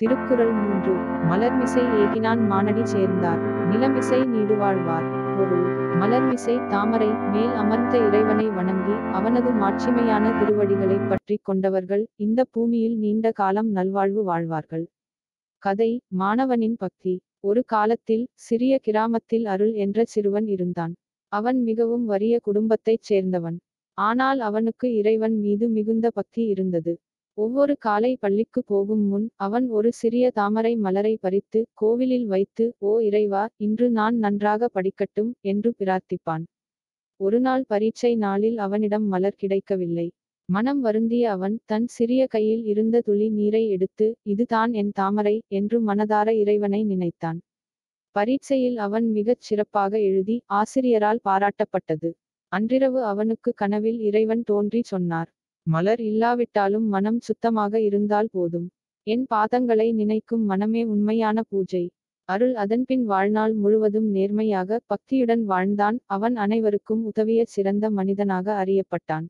திருக்குறள் 3. மலர்மிசை ஏகினான் மானடி சேர்ந்தார். நிலமிசை நீடுவாழ்வார். பொருள்: மலர்மிசை தாமரை மேல் அமர்ந்த இறைவனை வணங்கி அவனது மாட்சிமையான திருவடிகளைப் பற்றிக் கொண்டவர்கள் இந்த பூமியில் நீண்ட காலம் நல்வாழ்வு வாழ்வார்கள். கதை: மாணவனின் பக்தி. ஒரு காலத்தில் சிறிய கிராமத்தில் அருள் என்ற சிறுவன் இருந்தான். அவன் மிகவும் வறிய குடும்பத்தைச் சேர்ந்தவன். ஆனால் அவனுக்கு இறைவன் மீது மிகுந்த பக்தி இருந்தது. ஒவ்வொரு காலை பள்ளிக்கு போகும் முன் அவன் ஒரு சிறிய தாமரை மலரை பறித்து கோவிலில் வைத்து, ஓ இறைவா, இன்று நான் நன்றாக படிக்கட்டும் என்று பிரார்த்திப்பான். ஒருநாள் பரீட்சை நாளில் அவனிடம் மலர் கிடைக்கவில்லை. மனம் வருந்திய அவன் தன் சிறிய கையில் இருந்த துளி நீரை எடுத்து, இது தான் என் தாமரை என்று மனதார இறைவனை நினைத்தான். பரீட்சையில் அவன் மிகச் சிறப்பாக எழுதி ஆசிரியரால் பாராட்டப்பட்டது. அன்றிரவு அவனுக்கு கனவில் இறைவன் தோன்றி சொன்னார்: மலர் இல்லாவிட்டாலும் மனம் சுத்தமாக இருந்தால் போதும். என் பாதங்களை நினைக்கும் மனமே உண்மையான பூஜை. அருள். அதன்பின் வாழ்நாள் முழுவதும் நேர்மையாக பக்தியுடன் வாழ்ந்தான். அவன் அனைவருக்கும் உதவிய சிறந்த மனிதனாக அறியப்பட்டான்.